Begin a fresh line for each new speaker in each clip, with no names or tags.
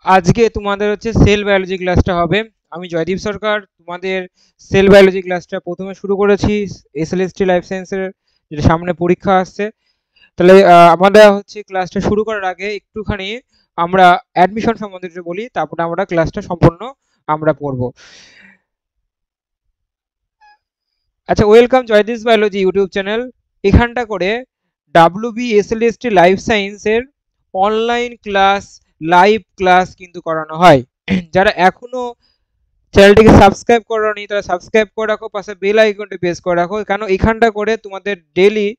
আজকে তোমাদের হচ্ছে সেল বায়োলজি ক্লাসটা হবে। আমি জয়দীপ সরকার তোমাদের সেল বায়োলজি ক্লাসটা প্রথমে শুরু করেছি। এসএলএসটি লাইফ সায়েন্সের যেটা সামনে পরীক্ষা আসছে, তাহলে আমাদের হচ্ছে ক্লাসটা শুরু করার আগে একটুখানি আমরা অ্যাডমিশন সম্বন্ধে একটু বলি, তারপরে আমরা ক্লাসটা সম্পূর্ণ আমরা পড়ব। আচ্ছা, welcome Joydeep biology YouTube channel. এখানটা করে WBSLST লাইফ সায়েন্সের অনলাইন ক্লাস, লাইভ ক্লাস কিন্তু করানো হয়। যারা এখনো চ্যানেলটিকে সাবস্ক্রাইব করোনি তারা সাবস্ক্রাইব করে রাখো, পাশে বেল আইকনটি প্রেস করে রাখো, কারণ এখানটা করে তোমাদের ডেলি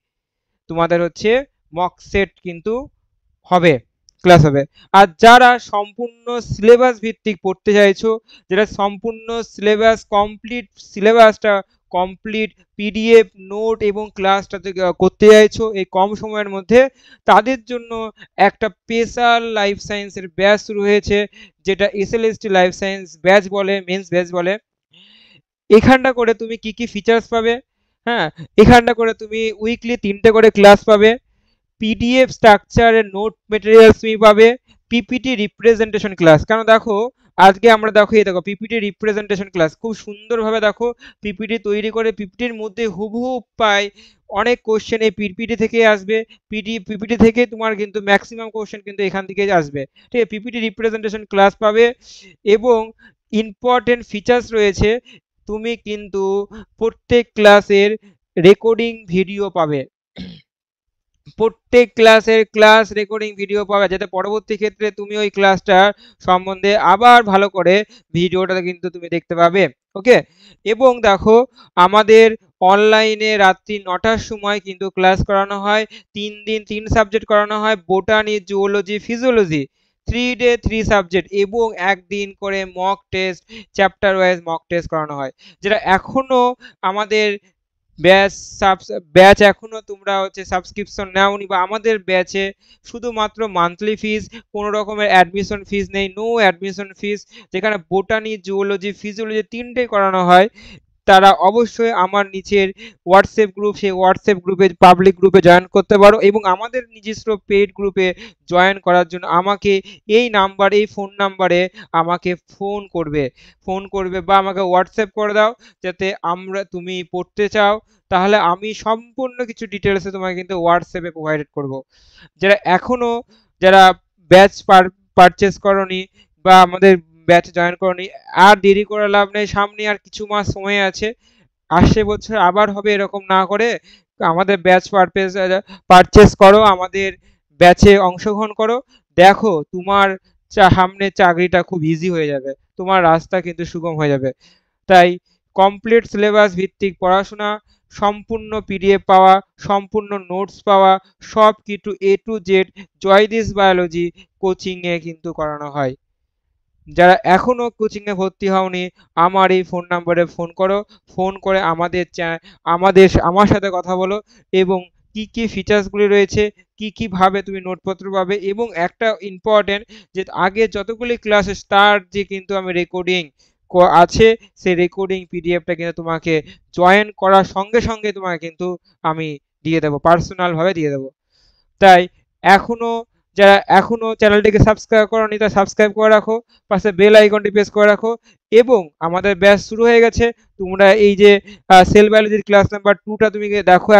তোমাদের হচ্ছে মক সেট কিন্তু হবে, ক্লাস হবে। আর যারা সম্পূর্ণ সিলেবাস ভিত্তিক পড়তে চাইছো, যারা সম্পূর্ণ সিলেবাস কমপ্লিট, সিলেবাসটা কমপ্লিট পিডিএফ নোট এবং ক্লাসটা করতে চাইছো এই কম সময়ের মধ্যে, তাদের জন্য একটা স্পেশাল লাইফ সায়েন্সের ব্যাচ শুরু হয়েছে, যেটা এসএলএসটি লাইফ সায়েন্স ব্যাচ বলে, মেন্স ব্যাচ বলে। এখানটা করে তুমি কি কি ফিচার্স পাবে? হ্যাঁ, এখানটা করে তুমি উইকলি 3টে করে ক্লাস পাবে, পিডিএফ স্ট্রাকচারের নোট মেটেরিয়ালস তুমি পাবে, পিপিটি রিপ্রেজেন্টেশন ক্লাস। কেন দেখো, আজকে আমরা দেখো এই দেখো পিপিটি রিপ্রেজেন্টেশন ক্লাস খুব সুন্দরভাবে দেখো পিপিটি তৈরি করে, পিপিটির মধ্যে হুবহু পায় অনেক কোশ্চেন এই পিপিটি থেকে আসবে। পিপিটি থেকে তোমার কিন্তু ম্যাক্সিমাম কোশ্চেন কিন্তু এখান থেকে আসবে। ঠিক আছে, পিপিটি রিপ্রেজেন্টেশন ক্লাস পাবে এবং ইম্পর্টেন্ট ফিচার্স রয়েছে। তুমি কিন্তু প্রত্যেক ক্লাসের রেকর্ডিং ভিডিও পাবে, প্রত্যেক ক্লাসের ক্লাস রেকর্ডিং ভিডিও পাবে, যাতে পরবর্তী ক্ষেত্রে তুমি ওই ক্লাসটার সম্বন্ধে আবার ভালো করে ভিডিওটা কিন্তু তুমি দেখতে পাবে। ওকে, এবং দেখো আমাদের অনলাইনে রাত্রি 9টার সময় কিন্তু ক্লাস করানো হয়। 3 দিন 3 সাবজেক্ট করানো হয়, botany, zoology, physiology, 3 day 3 subject, এবং একদিন করে mock test, chapter wise mock test করানো হয়। যেটা এখনো আমাদের ব্যাচ ব্যাচ এখনো তোমরা হচ্ছে সাবস্ক্রিপশন নাওনি, বা আমাদের ব্যাচে শুধুমাত্র মান্থলি ফিস, কোনো রকমের অ্যাডমিশন ফিস নেই, নো অ্যাডমিশন ফিস। যেখানে বোটানি, জুওলজি, ফিজিওলজি 3টে করানো হয়, তারা অবশ্যই আমার নিচের হোয়াটসঅ্যাপ গ্রুপ, সেই হোয়াটসঅ্যাপ গ্রুপে, পাবলিক গ্রুপে জয়েন করতে পারো, এবং আমাদের নিজস্ব পেইড গ্রুপে জয়েন করার জন্য আমাকে এই নাম্বার, এই ফোন নাম্বারে আমাকে ফোন করবে বা আমাকে হোয়াটসঅ্যাপ করে দাও, যাতে তুমি পড়তে চাও, তাহলে আমি সম্পূর্ণ কিছু ডিটেলসে তোমাকে কিন্তু হোয়াটসঅ্যাপে প্রোভাইডেড করব। এখনো যারা ব্যাচ পারচেস করনি বা আমাদের ব্যাচ জয়েন করনি, আর দেরি করে লাভ নেই, সামনে আর কিছু মাস সময় আছে, আসছে বছর আবার হবে, এরকম না করে আমাদের ব্যাচ পারচেস করো, আমাদের ব্যাচে অংশগ্রহণ করো। দেখো তোমার সামনে চাকরিটা খুব ইজি হয়ে যাবে, তোমার রাস্তা কিন্তু সুগম হয়ে যাবে। তাই কমপ্লিট সিলেবাস ভিত্তিক পড়াশোনা, সম্পূর্ণ পিডিএফ পাওয়া, সম্পূর্ণ নোটস পাওয়া, সব কিছু A to Z জয়দিস বায়োলজি কোচিংয়ে কিন্তু করানো হয়। যারা এখনো কোচিংয়ে ভর্তি হওনি, আমার এই ফোন নাম্বারে ফোন করো, ফোন করে আমার সাথে কথা বলো, এবং কি কি ফিচার্সগুলি রয়েছে, কি কিভাবে তুমি নোটপত্র পাবে, এবং একটা ইম্পর্টেন্ট, যে আগে যতগুলি ক্লাসেস তার যে কিন্তু আমি রেকর্ডিং আছে, সেই রেকর্ডিং পিডিএফটা কিন্তু তোমাকে জয়েন করার সঙ্গে সঙ্গে তোমাকে কিন্তু আমি দিয়ে দেবো, পার্সোনালভাবে দিয়ে দেবো। তাই এখনো যারা এখনো চ্যানেলটিকে সাবস্ক্রাইব করোনি তারা সাবস্ক্রাইব করে রাখো, পাশে বেল আইকনটি প্রেস করে রাখো, এবং আমাদের ব্যাচ শুরু হয়ে গেছে। তোমরা এই যে সেল বায়োলজির ক্লাস নাম্বার 2টা তুমি দেখো,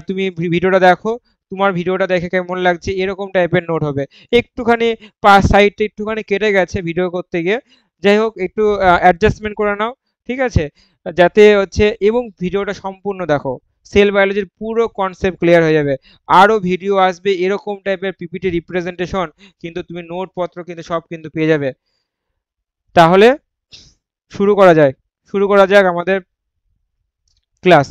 তুমি ভিডিওটা দেখো, তোমার ভিডিওটা দেখে কেমন লাগছে, এরকম টাইপের নোট হবে। একটুখানি পাঁচ সাইডটা একটুখানি কেটে গেছে ভিডিও করতে গিয়ে, যাই হোক একটু অ্যাডজাস্টমেন্ট করে নাও, ঠিক আছে, যাতে হচ্ছে, এবং ভিডিওটা সম্পূর্ণ দেখো, সেল বায়োলজির পুরো কনসেপ্ট ক্লিয়ার হয়ে যাবে। আরও ভিডিও আসবে এরকম টাইপের পিপিটি রিপ্রেজেন্টেশন, কিন্তু তুমি নোট পত্র কিন্তু সব কিন্তু পেয়ে যাবে। তাহলে শুরু করা যায়, শুরু করা যাক আমাদের ক্লাস।